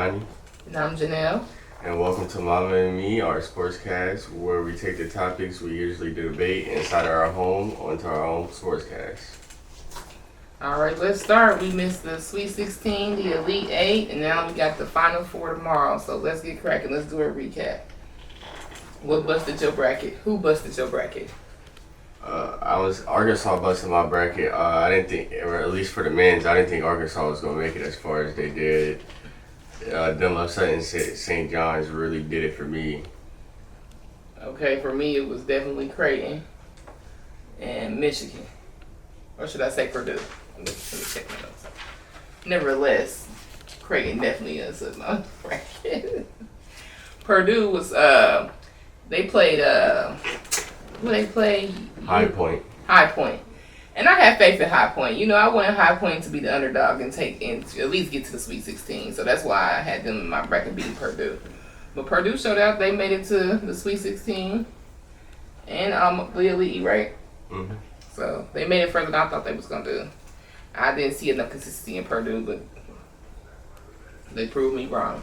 Johnny. And I'm Janelle. And welcome to Mama and Me, our sportscast, where we take the topics we usually debate inside of our home onto our own sportscast. All right, let's start. We missed the Sweet 16, the Elite 8, and now we got the Final 4 tomorrow. So let's get cracking. Let's do a recap. What busted your bracket? Who busted your bracket? Arkansas busted my bracket. I didn't think, or at least for the men's, I didn't think Arkansas was going to make it as far as they did. Them upsetting St. John's really did it for me. Okay, for me it was definitely Creighton and Michigan. Or should I say Purdue? Let me check my notes. Nevertheless, Creighton definitely upset my bracket. Purdue was, they played, who they played? High Point. High Point. And I have faith in High Point. You know, I wanted High Point to be the underdog and at least get to the Sweet 16. So that's why I had them in my bracket beating Purdue. But Purdue showed out. They made it to the Sweet 16 and the Elite, right? Mm-hmm. So they made it further than I thought they was going to do. I didn't see enough consistency in Purdue, but they proved me wrong.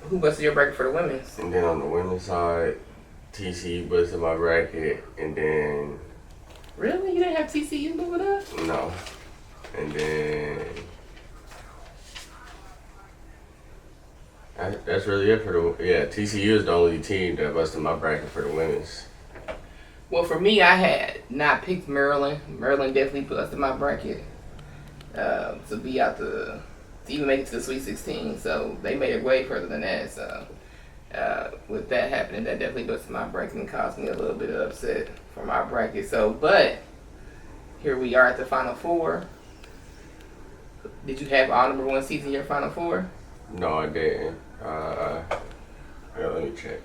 Who busted your bracket for the women's? And then on the women's side, TCU busted my bracket, and then... Really? You didn't have TCU moving up? No. And then... That's really it for the... Yeah, TCU is the only team that busted my bracket for the women's. Well, for me, I had not picked Maryland. Maryland definitely busted my bracket to be out to even make it to the Sweet 16. So they made it way further than that. So with that happening, that definitely busted my bracket and caused me a little bit of upset for my bracket. So, but here we are at the Final Four. Did you have all number one seeds in your Final Four? No, I didn't. Let me check.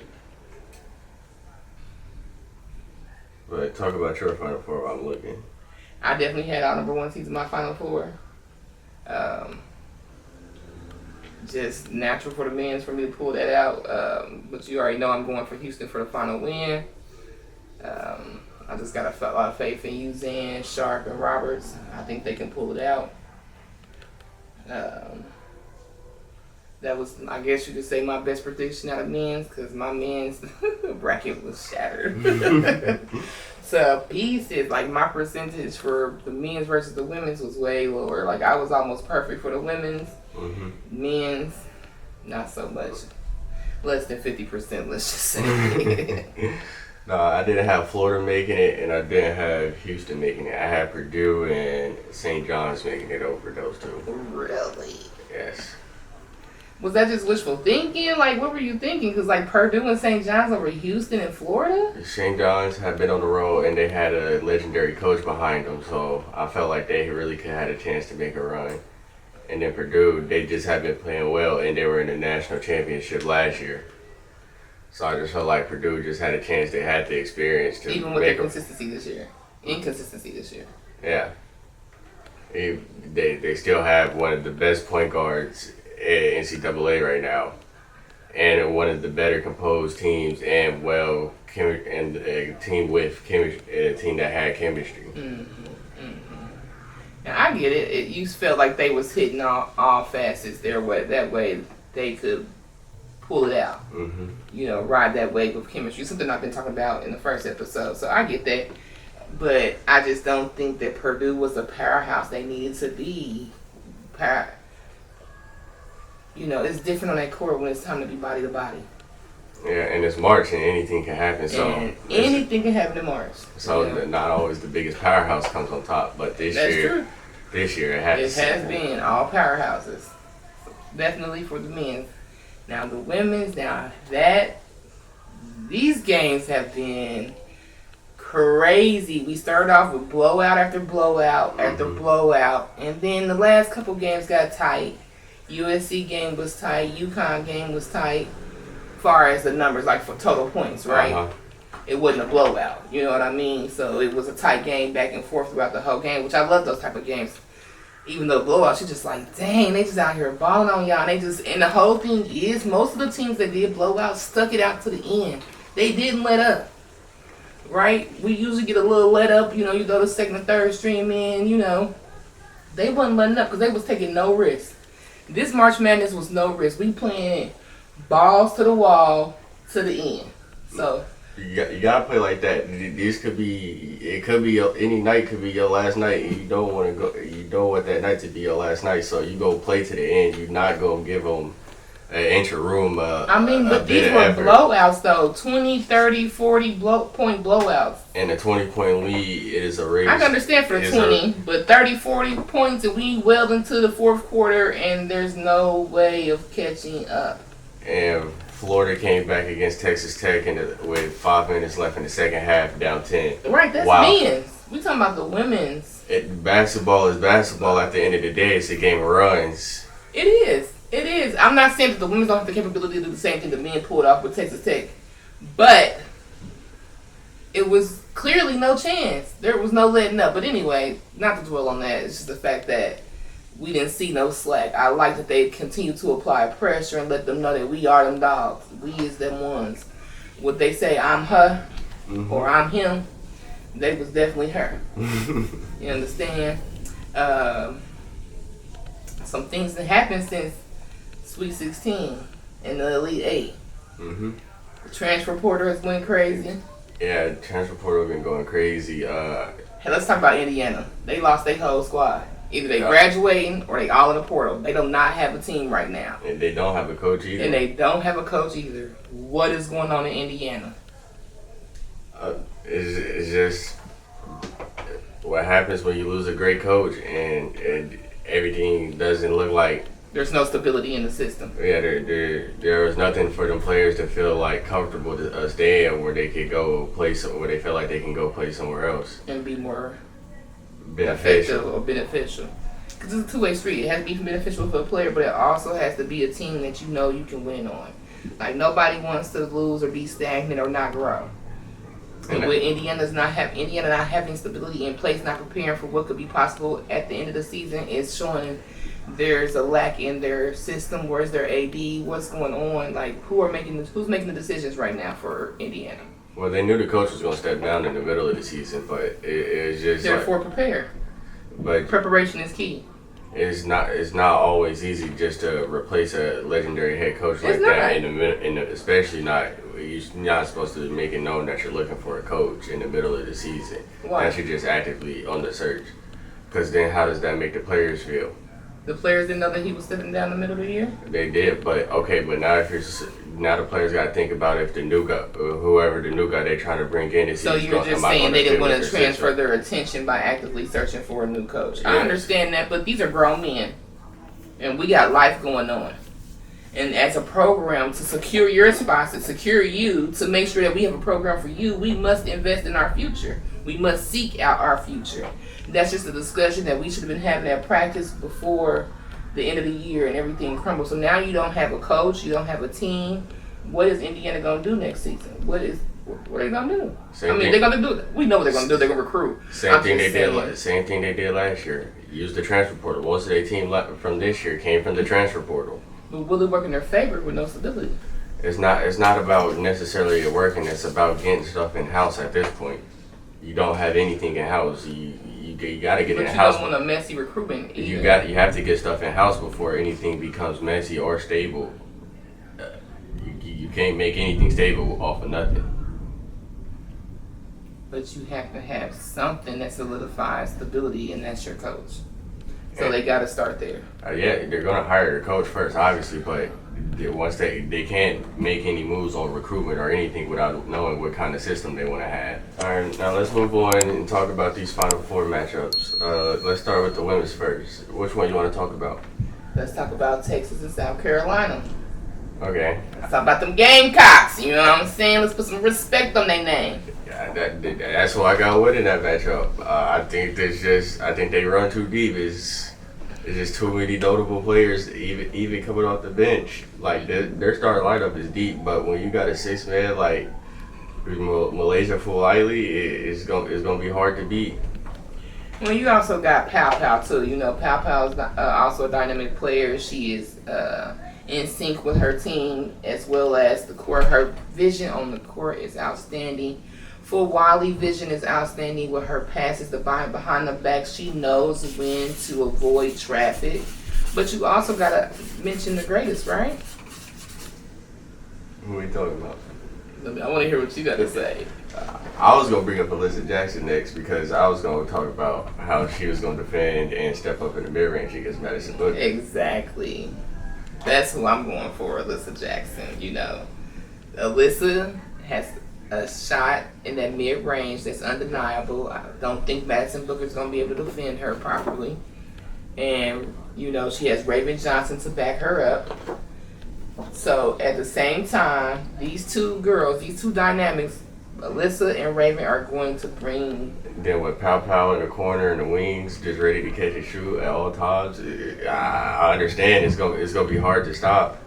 But talk about your Final Four while I'm looking. I definitely had all number one seeds in my Final Four. Just natural for the men's for me to pull that out. But you already know I'm going for Houston for the final win. I just got a lot of faith in Uzan, Sharp, and Roberts. I think they can pull it out. That was, I guess you could say, my best prediction out of men's because my men's bracket was shattered. So pieces, like my percentage for the men's versus the women's was way lower. Like I was almost perfect for the women's. Mm-hmm. Men's, not so much. Less than 50%, let's just say. No, I didn't have Florida making it, and I didn't have Houston making it. I had Purdue and St. John's making it over those two. Really? Yes. Was that just wishful thinking? Like, what were you thinking? Because, like, Purdue and St. John's over Houston and Florida? St. John's had been on the road, and they had a legendary coach behind them, so I felt like they really could have had a chance to make a run. And then Purdue, they just have been playing well, and they were in the national championship last year. So I just felt like Purdue just had a chance. They had the experience to even with make their consistency this year. Inconsistency this year. Yeah. They still have one of the best point guards in NCAA right now, and one of the better composed teams, and a team with chemistry, a team that had chemistry. Mm-hmm. Now I get it. You felt like they was hitting all facets their way. That way they could pull it out. Mm-hmm. You know, ride that wave of chemistry. Something I've been talking about in the first episode. So I get that. But I just don't think that Purdue was the powerhouse they needed to be. You know, it's different on that court when it's time to be body to body. Yeah, and it's March and anything can happen. So and anything can happen in March. So you know? Not always the biggest powerhouse comes on top, but this year it has been all powerhouses. Definitely for the men. Now the women's, these games have been crazy. We started off with blowout after blowout after blowout, and then the last couple games got tight. USC game was tight. UConn game was tight. Far as the numbers, like for total points, right? Uh-huh. It wasn't a blowout. You know what I mean? So it was a tight game back and forth throughout the whole game, which I love those type of games. Even though blowouts, you're just like, dang, they just out here balling on y'all. And the whole thing is, most of the teams that did blowouts stuck it out to the end. They didn't let up. Right? We usually get a little let up, you throw the second and third stream in, They wasn't letting up because they was taking no risk. This March Madness was no risk. We playing balls to the wall to the end. So You gotta play like that. This could be, it could be any night could be your last night. And you don't want to go. You don't want that night to be your last night. So you go play to the end. You're not gonna give them an inch of room. but these were blowouts though. 20, 30, 40 point blowouts. And a 20-point lead is a race. I can understand for 20, but 30, 40 points and we well into the fourth quarter and there's no way of catching up. And Florida came back against Texas Tech with 5 minutes left in the second half, down 10. Right, that's men's. We talking about the women's. Basketball is basketball. At the end of the day, it's a game of runs. It is. It is. I'm not saying that the women don't have the capability to do the same thing the men pulled off with Texas Tech, but it was clearly no chance. There was no letting up. But anyway, not to dwell on that. It's just the fact that we didn't see no slack. I like that they continue to apply pressure and let them know that we are them dogs. We is them ones. Would they say I'm her or I'm him? They was definitely her. You understand? Some things that happened since Sweet 16 and the Elite 8. The transfer portal has went crazy. Yeah, transfer portal been going crazy. Hey, let's talk about Indiana. They lost their whole squad. Either they graduating or they all in the portal. They do not have a team right now. And they don't have a coach either. And they don't have a coach either. What is going on in Indiana? It's just what happens when you lose a great coach and everything doesn't look like. There's no stability in the system. Yeah, there was nothing for them players to feel like comfortable to stay at where they could go play where they feel like they can go play somewhere else and be more beneficial. Because it's a two-way street. It has to be beneficial for a player, but it also has to be a team that you know you can win on. Like nobody wants to lose or be stagnant or not grow. And with Indiana not having stability in place, not preparing for what could be possible at the end of the season, is showing there's a lack in their system. Where's their AD? What's going on? Like who's making the decisions right now for Indiana? Well, they knew the coach was going to step down in the middle of the season, but it's just therefore prepare. But preparation is key. It's not always easy just to replace a legendary head coach like that especially not. You're not supposed to make it known that you're looking for a coach in the middle of the season. Why? That you're just actively on the search. Because then how does that make the players feel? The players didn't know that he was stepping down in the middle of the year? They did, but now the players got to think about if the new guy, whoever the new guy they're trying to bring in is. So you're just saying they didn't want to transfer their attention by actively searching for a new coach. Yes. I understand that, but these are grown men. And we got life going on. And as a program to secure your spots, to secure you, to make sure that we have a program for you, we must invest in our future. We must seek out our future. That's just a discussion that we should have been having at practice before the end of the year and everything crumbles. So now you don't have a coach, you don't have a team. What is Indiana going to do next season? What are they going to do? They're going to do it. We know what they're going to do. They're going to recruit. Same thing they did last year. Use the transfer portal. Most of their team from this year came from the transfer portal. But will it work in their favor with no stability? It's not about necessarily it working. It's about getting stuff in house at this point. You don't have anything in house. You got to get in house. But you don't want a messy recruitment either. You have to get stuff in house before anything becomes messy or stable. You can't make anything stable off of nothing. But you have to have something that solidifies stability, and that's your coach. So they got to start there. Yeah, they're going to hire a coach first, obviously, but once they can't make any moves on recruitment or anything without knowing what kind of system they want to have. All right, now let's move on and talk about these Final Four matchups. Let's start with the women's first. Which one you want to talk about? Let's talk about Texas and South Carolina. Okay. Let's talk about them Gamecocks. You know what I'm saying? Let's put some respect on their name. Yeah, that's who I got winning that matchup. I think they run too deep. It's just too many notable players, even coming off the bench. Like their starting lineup is deep, but when you got a 6-man like Malaysia Fulali, it's gonna be hard to beat. Well, you also got Pau too. You know, Pau is also a dynamic player. She is in sync with her team as well as the court. Her vision on the court is outstanding. Full Wally vision is outstanding with her passes behind the back. She knows when to avoid traffic. But you also gotta mention the greatest, right? Who we talking about? I want to hear what you got to say. I was gonna bring up Alyssa Jackson next because I was gonna talk about how she was gonna defend and step up in the mid range against Madison Booker. Exactly. That's who I'm going for, Alyssa Jackson. You know, Alyssa has a shot in that mid range that's undeniable. I don't think Madison Booker's gonna be able to defend her properly, and you know she has Raven Johnson to back her up. So at the same time, these two girls, these two dynamics, Alyssa and Raven, are going to bring. Then with Pow Pow in the corner and the wings, just ready to catch and shoot at all times. I understand it's gonna be hard to stop,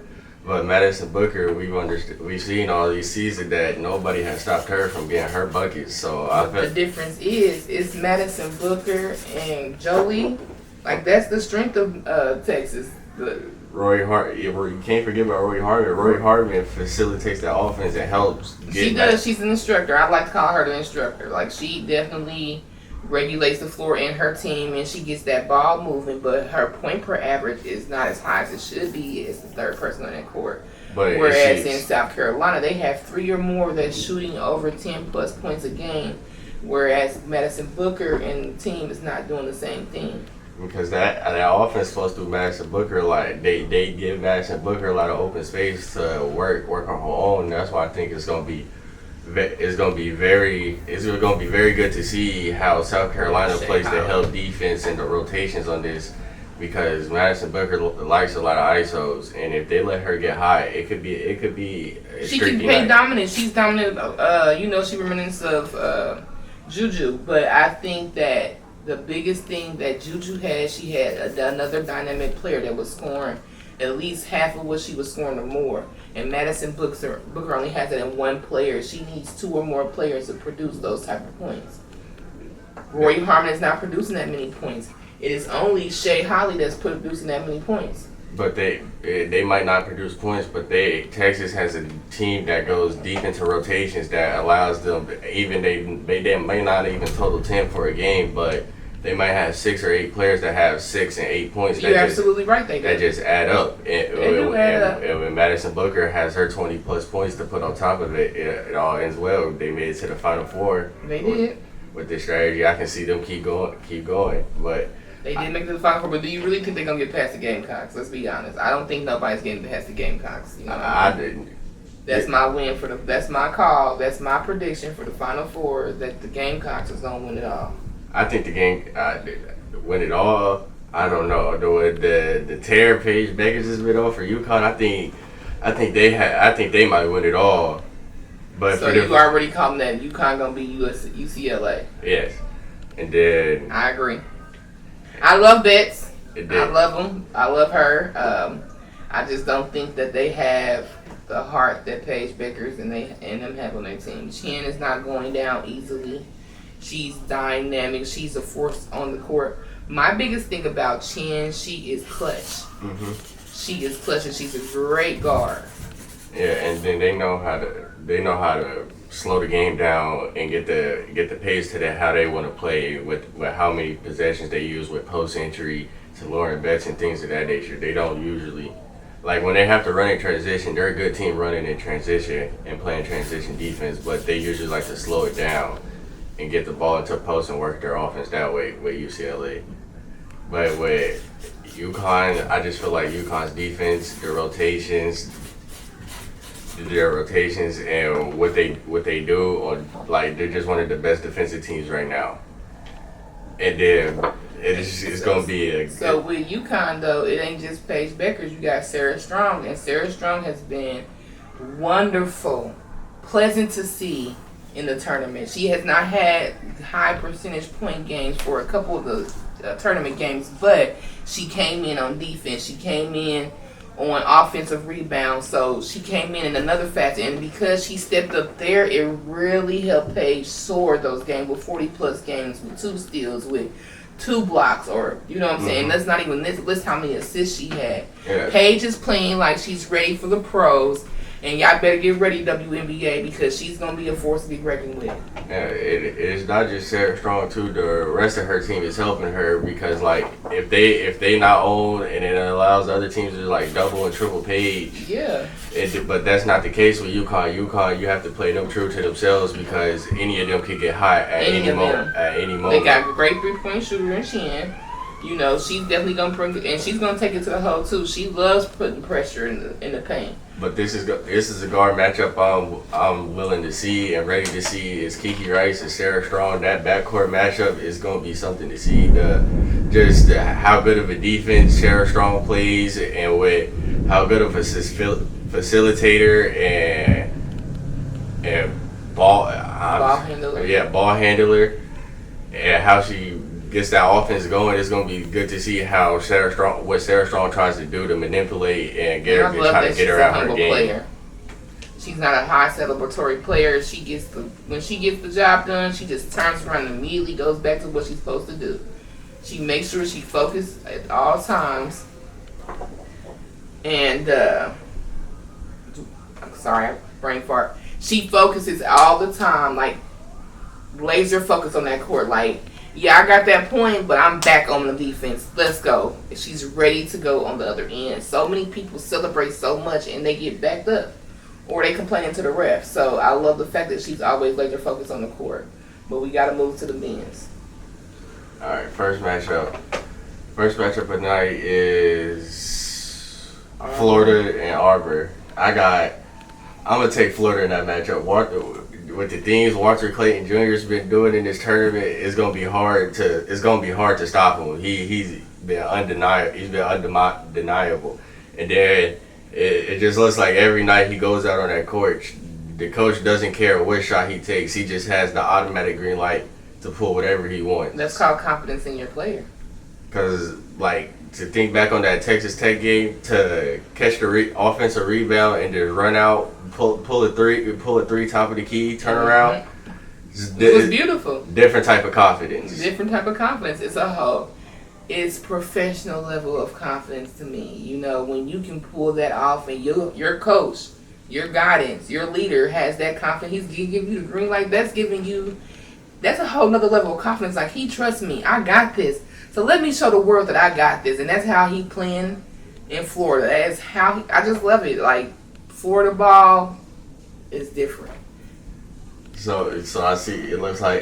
but Madison Booker, we've seen all these seasons that nobody has stopped her from getting her buckets. So The difference is it's Madison Booker and Joey. Like that's the strength of Texas. Roy Hart, you can't forget about Roy Hartman. Roy Hartman facilitates that offense and helps. She does. She's an instructor. I like to call her the instructor. Like she definitely regulates the floor and her team, and she gets that ball moving. But her point per average is not as high as it should be as the third person on that court. But whereas in South Carolina, they have 3 or more that's shooting over 10 plus points a game, whereas Madison Booker and the team is not doing the same thing. Because that offense flows through Madison Booker, like they give Madison Booker a lot of open space to work on her own. That's why I think it's gonna be very good to see how South Carolina plays the help defense and the rotations on this, because Madison Booker likes a lot of ISOs, and if they let her get high, it could be a she can play dominant. She's dominant. She reminds of Juju, but I think that the biggest thing that Juju had, she had another dynamic player that was scoring at least half of what she was scoring or more. And Madison Booker only has it in one player. She needs 2 or more players to produce those type of points. Roy Harmon is not producing that many points. It is only Shea Holly that's producing that many points. But they might not produce points, but Texas has a team that goes deep into rotations that allows them they may not even total 10 for a game, but they might have 6 or 8 players that have 6 and 8 points. You're absolutely right. They do. That just add up. They do add up. And when Madison Booker has her 20 plus points to put on top of it, it all ends well. They made it to the Final Four. They did. With this strategy, I can see them keep going. But they did make it to the Final Four. But do you really think they're gonna get past the Gamecocks? Let's be honest. I don't think nobody's getting past the Gamecocks. You know I didn't. That's my win that's my call. That's my prediction for the Final Four, that the Gamecocks is gonna win it all. I think the game win it all. I don't know. The tear Paige Beckers has been on for UConn. I think they might win it all. But so you already calling that UConn gonna be UCLA? Yes, and then I agree. I love Betts. I love them. I love her. I just don't think that they have the heart that Paige Beckers and them have on their team. Chin is not going down easily. She's dynamic. She's a force on the court. My biggest thing about Chin, she is clutch. Mm-hmm. She is clutch, and she's a great guard. Yeah, and then they know how to slow the game down and get the pace to how they want to play with how many possessions they use with post entry to Lauren Betts and things of that nature. They don't usually, like when they have to run in transition, they're a good team running in transition and playing transition defense, but they usually like to slow it down and get the ball into post and work their offense that way with UCLA. But with UConn, I just feel like UConn's defense, their rotations and what they do on, like, they're just one of the best defensive teams right now. And then it's gonna be so with UConn though, it ain't just Paige Beckers. You got Sarah Strong, and Sarah Strong has been wonderful, pleasant to see in the tournament. She has not had high percentage point games for a couple of the tournament games, but she came in on defense. She came in on offensive rebounds, so she came in another factor. And because she stepped up there, it really helped Paige soar those games with 40 plus games, with 2 steals, with 2 blocks, or you know what I'm saying. Let's not even list how many assists she had. Yeah. Paige is playing like she's ready for the pros. And y'all better get ready, WNBA, because she's gonna be a force to be reckoned with. Yeah, it's not just Sarah Strong too. The rest of her team is helping her because like if they not own and it allows other teams to like double and triple page. Yeah. But that's not the case with UConn. UConn, you have to play them true to themselves because any of them could get hot at any moment. At any moment. They got a great 3-point shooter in Shin. You know, she's definitely gonna bring it, and she's gonna take it to the hole too. She loves putting pressure in the paint. But this is a guard matchup I'm willing to see and ready to see is Kiki Rice and Sarah Strong. That backcourt matchup is going to be something to see. How good of a defense Sarah Strong plays and with how good of a facilitator and ball handler. Yeah, ball handler, and how she gets that offense going. It's going to be good to see how Sarah Strong tries to do to manipulate and get her to try to get her out her game. Player. She's not a high celebratory player. When she gets the job done, she just turns around and immediately goes back to what she's supposed to do. She makes sure she focuses at all times. And I'm sorry, brain fart. She focuses all the time, like laser focus on that court, like. Yeah, I got that point, but I'm back on the defense. Let's go. She's ready to go on the other end. So many people celebrate so much and they get backed up. Or they complain to the ref. So I love the fact that she's always laser focused on the court. But we got to move to the men's. All right, first matchup. First matchup of the night is Florida and Auburn. I'm going to take Florida in that matchup. With the things Walter Clayton Jr. has been doing in this tournament, it's gonna be hard to stop him. He's been undeniable. He's been undeniable. And then it just looks like every night he goes out on that court, the coach doesn't care what shot he takes. He just has the automatic green light to pull whatever he wants. That's called confidence in your player. Because to think back on that Texas Tech game, to catch the offensive rebound and just run out, pull a three, top of the key, turn around. It was beautiful. Different type of confidence. Different type of confidence. It's professional level of confidence to me. You know, when you can pull that off and your coach, your guidance, your leader has that confidence. He's giving you the green light. That's a whole nother level of confidence. Like, he trusts me. I got this. So let me show the world that I got this. And that's how he playing in Florida. That's how I just love it. Like, Florida ball is different. So I see.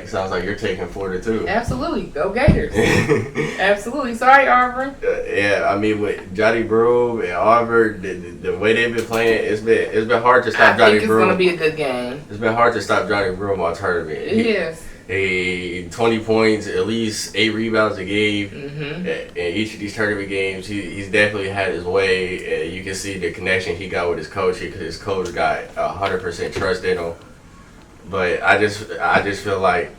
Sounds like you're taking Florida too. Absolutely, go Gators. Absolutely. Sorry, Auburn. Yeah, I mean with Johnny Broome and Auburn, the way they've been playing, it's been hard to stop Johnny Broome. I think it's gonna be a good game. It's been hard to stop Johnny Broome all tournament. It is. 20 points, at least 8 rebounds a game. Mm-hmm. In each of these tournament games, he's definitely had his way. You can see the connection he got with his coach. His coach got 100% trust in him. But I just feel like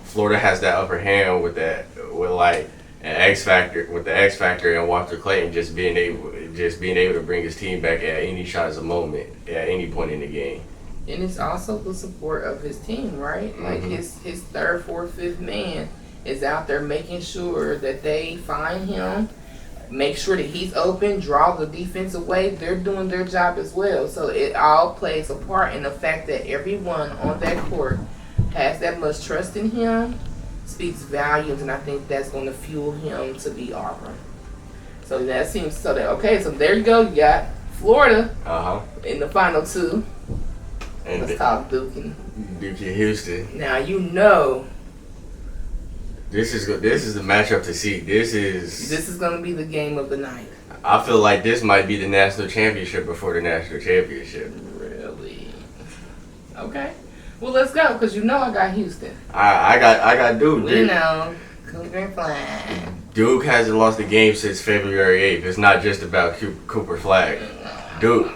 Florida has that upper hand with like an X factor, with the X factor and Walter Clayton just being able to bring his team back at any shot as a moment at any point in the game. And it's also the support of his team, right? Mm-hmm. Like his third, fourth, fifth man is out there making sure that they find him, make sure that he's open, draw the defense away. They're doing their job as well. So it all plays a part in the fact that everyone on that court has that much trust in him, speaks volumes, and I think that's going to fuel him to be Auburn. So that seems so that okay. So there you go. You got Florida in the final two. And let's talk Duke and Houston. Now you know. This is the matchup to see. This is going to be the game of the night. I feel like this might be the national championship before the national championship. Really? Okay. Well, let's go because you know I got Houston. I got Duke. You know, Cougar Flag. Duke hasn't lost a game since February 8th. It's not just about Cooper Flag. Duke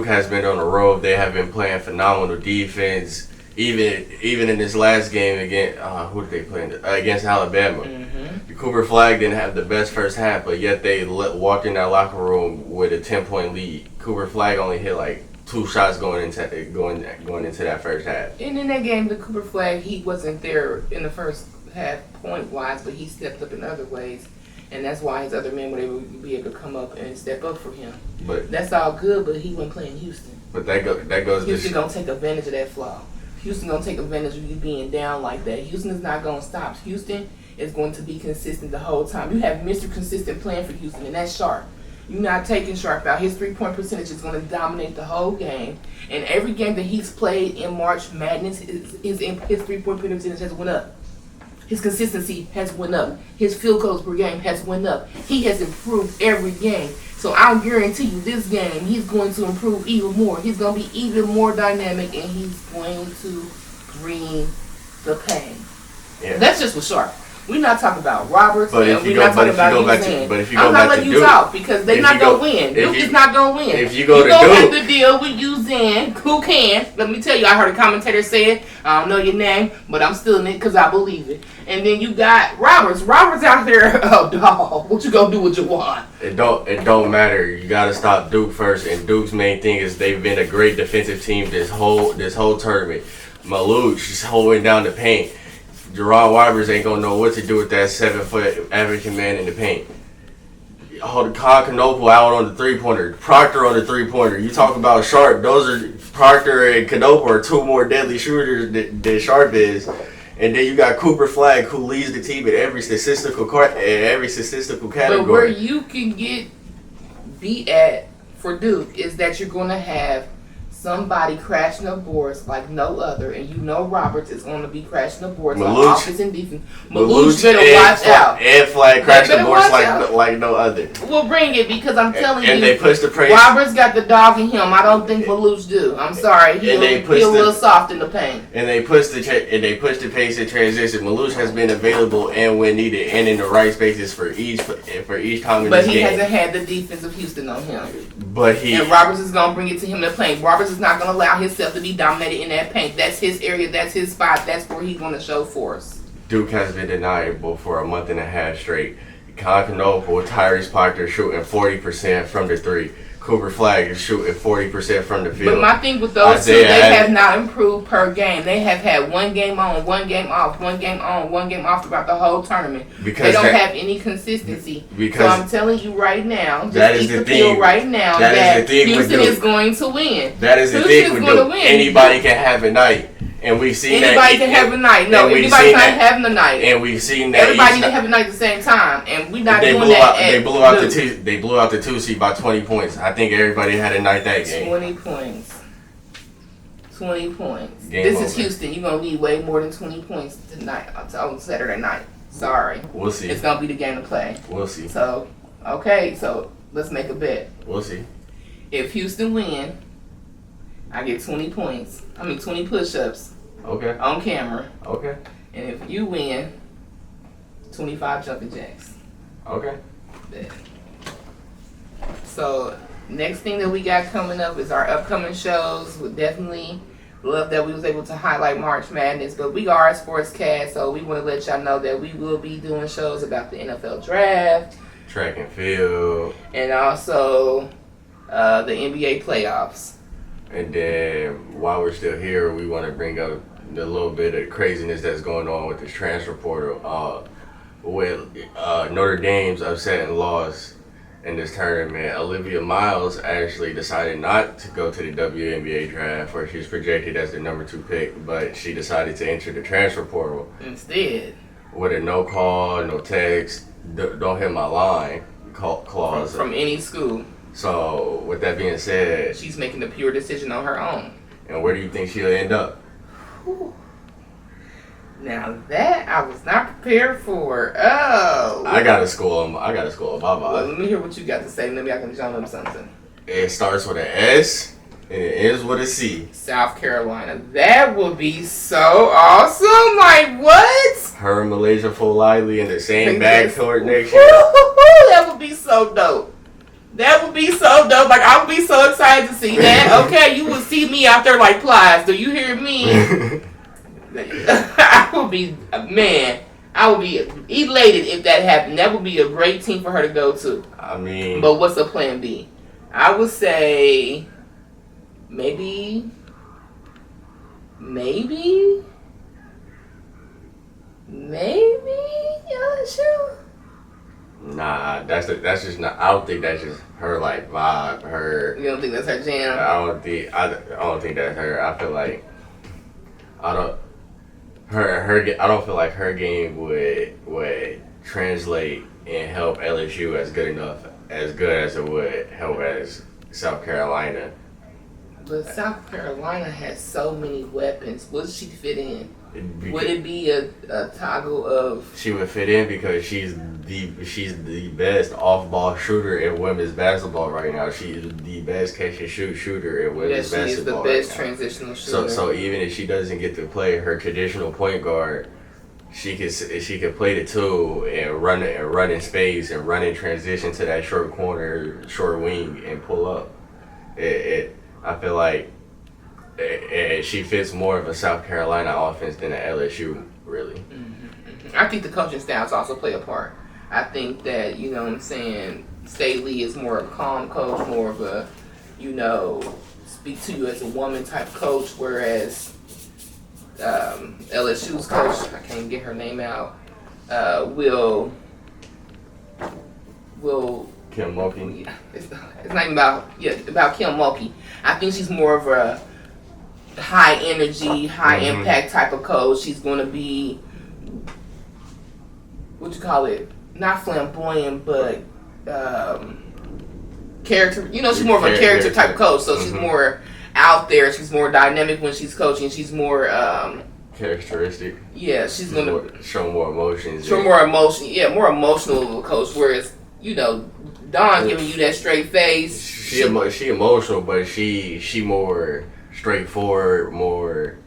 has been on the road. They have been playing phenomenal defense. Even in this last game against who did they play against Alabama? Mm-hmm. Cooper Flag didn't have the best first half, but yet they walked in that locker room with a 10-point lead. Cooper Flag only hit like 2 shots going into that first half. And in that game, the Cooper Flag, he wasn't there in the first half point wise, but he stepped up in other ways. And that's why his other men were able to be able to come up and step up for him. But that's all good, but he wasn't playing Houston. But that goes. Houston gonna take advantage of that flaw. Houston gonna take advantage of you being down like that. Houston is not gonna stop. Houston is going to be consistent the whole time. You have Mr. Consistent playing for Houston, and that's Sharp. You're not taking Sharp out. His 3-point percentage is going to dominate the whole game. And every game that he's played in March Madness, his 3-point percentage has went up. His consistency has went up. His field goals per game has went up. He has improved every game. So I'll guarantee you this game, he's going to improve even more. He's going to be even more dynamic, and he's going to bring the pain. Yeah. That's just for Sharp. We're not talking about Roberts, and we're not talking about Duke. But if you go back to Duke, I'm not letting you talk because they're not going to win. Duke is not going to win. If you go to Duke, Duke, have to deal with you, Zen. Who can? Let me tell you, I heard a commentator say it. I don't know your name, but I'm still in it because I believe it. And then you got Roberts. Roberts out there, oh dog, what you gonna do with Jawan? It don't matter. You gotta stop Duke first. And Duke's main thing is they've been a great defensive team this whole tournament. Maluch just holding down the paint. Jerron Wybers ain't gonna know what to do with that 7-foot African man in the paint. Hold Knopel out on the 3-pointer. Proctor on the 3-pointer. You talk about Sharp. Those are Proctor and Knopel are two more deadly shooters than Sharp is. And then you got Cooper Flagg, who leads the team in every statistical category. But where you can get beat at for Duke is that you're going to have somebody crashing the boards like no other, and you know Roberts is going to be crashing the boards on offense and defense. Maluch better watch out. And Flagg crashing the boards like no other. We'll bring it because I'm telling you. And they push the praise. Roberts got the dog in him. I don't think Maluch do. I'm sorry. He'll be a little soft in the paint. And they push the pace in transition. Maluch has been available and when needed and in the right spaces for each time in but this game. But he hasn't had the defense of Houston on him. And Roberts is going to bring it to him in the paint. Roberts is not going to allow himself to be dominated in that paint. That's his area. That's his spot. That's where he's going to show force. Duke has been deniable for a month and a half straight. Knopel, Tyrese Proctor shooting 40% from the 3. Cooper Flagg is shooting 40% from the field. But my thing with those two, they have not improved per game. They have had one game on, one game off, one game on, one game off throughout the whole tournament. Because they don't have any consistency. So I'm telling you right now, just keep the field right now that Houston is going to win. That is the thing with Duke. Anybody can have a night. And we've seen anybody can have a night. No, anybody's not having a night. And we've seen that everybody need to have a night at the same time, and we're not doing that. They blew out the 2 seed by 20 points. I think everybody had a night that game. 20 points. 20 points. This is Houston. You're gonna need way more than 20 points tonight on Saturday night. Sorry. We'll see. It's gonna be the game to play. We'll see. So, okay. So let's make a bet. We'll see. If Houston win, I get 20 points. 20 push-ups. Okay. On camera. Okay. And if you win, 25 jumping jacks. Okay. Bet. So next thing that we got coming up is our upcoming shows. We definitely love that we was able to highlight March Madness, but we are a sportscast, so we want to let y'all know that we will be doing shows about the NFL draft, track and field, and also the NBA playoffs. And then while we're still here, we want to bring up the little bit of craziness that's going on with this transfer portal. With Notre Dame's upset and loss in this tournament, Olivia Miles actually decided not to go to the WNBA draft, where she was projected as the number 2 pick, but she decided to enter the transfer portal instead. With a no call, no text, don't hit my line clause from any school. So, with that being said, she's making a pure decision on her own. And where do you think she'll end up? Whew. Now that I was not prepared for. Oh. I got a school. Bye-bye. Well, let me hear what you got to say. Maybe I can jump up something. It starts with an S and it ends with a C. South Carolina. That would be so awesome. Like, what? Her and Malaysia Foliley in the same backcourt next year. That would be so dope. That would be so dope. Like, I would be so excited to see that. Okay, you would see me out there like Plies. Do you hear me? I would be, man, I would be elated if that happened. That would be a great team for her to go to. But what's the plan B? I would say maybe LSU? Nah, Nah, that's just not. I don't think that's just her like vibe. Her. You don't think that's her jam? I don't think that's her. I feel like I don't. I don't feel like her game would translate and help LSU as good as it would help as South Carolina. But South Carolina has so many weapons. What does she fit in? Because Would it be a toggle of? she would fit in because she's the best off ball shooter in women's basketball right now. She's the best catch and shoot shooter in women's Yes, she is the basketball best right now. transitional shooter. So even if she doesn't get to play her traditional point guard, she could play the two and run in space and run in transition to that short corner, short wing and pull up. I feel like she fits more of a South Carolina offense than an LSU really. I think the coaching styles also play a part. I think that, you know what I'm saying, Staley is more of a calm coach, more of a, you know, speak to you as a woman type coach, whereas LSU's coach, I can't get her name out, will Kim Mulkey. it's not even about Kim Mulkey. I think she's more of a high energy, high impact type of coach. She's going to be, what you call it, not flamboyant, but character. You know, she's more of a character type coach. So she's more out there. She's more dynamic when she's coaching. She's more Characteristic. yeah. She's going to show more emotions. show more emotion. Yeah, more emotional coach. Whereas, you know, Dawn giving you that straight face. She emotional, but she more straightforward, more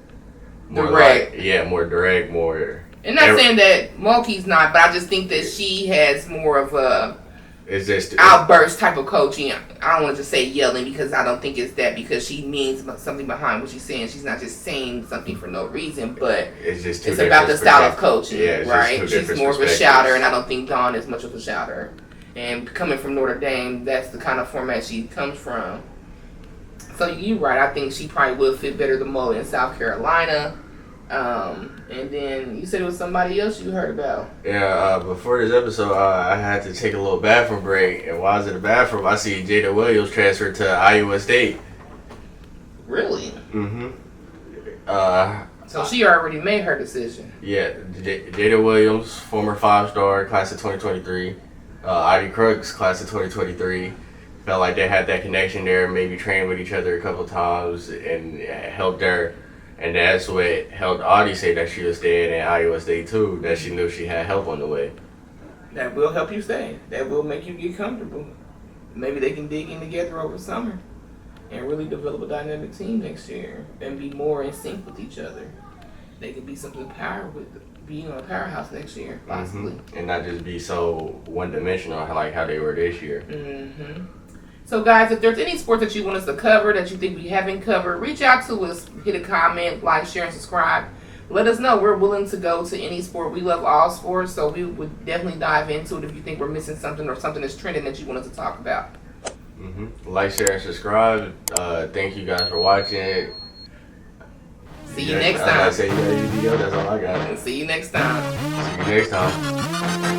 direct. Like, more direct, more. And not saying that Mulkey's not, but I just think that she has more of a it's just outburst type of coaching. I don't want to just say yelling because I don't think it's that, because she means something behind what she's saying. She's not just saying something for no reason, but it's just it's about the style of coaching, right? She's more of a shouter, and I don't think Dawn is much of a shouter. And coming from Notre Dame, that's the kind of format she comes from. So you're right. I think she probably would fit better the mold in South Carolina. And then you said it was somebody else you heard about. Yeah, before this episode, I had to take a little bathroom break, and while I was in the bathroom, I see Jada Williams transferred to Iowa State. Really? So she already made her decision. Yeah, Jada Williams, former 5-star, class of 2023. Ivy Crooks, class of 2023. Felt like they had that connection there, maybe trained with each other a couple times, and helped her. And that's what helped Audie say that she was staying at Iowa State too, that she knew she had help on the way. That will help you stay. That will make you get comfortable. Maybe they can dig in together over summer and really develop a dynamic team next year and be more in sync with each other. They could be something being a powerhouse next year, possibly. And not just be so one-dimensional like how they were this year. So guys, if there's any sport that you want us to cover that you think we haven't covered, reach out to us, hit a comment, like, share, and subscribe. Let us know. We're willing to go to any sport. We love all sports, so we would definitely dive into it if you think we're missing something or something that's trending that you want us to talk about. Like, share, and subscribe. Thank you guys for watching. See you next time. I say, that's all I got. See you next time. See you next time.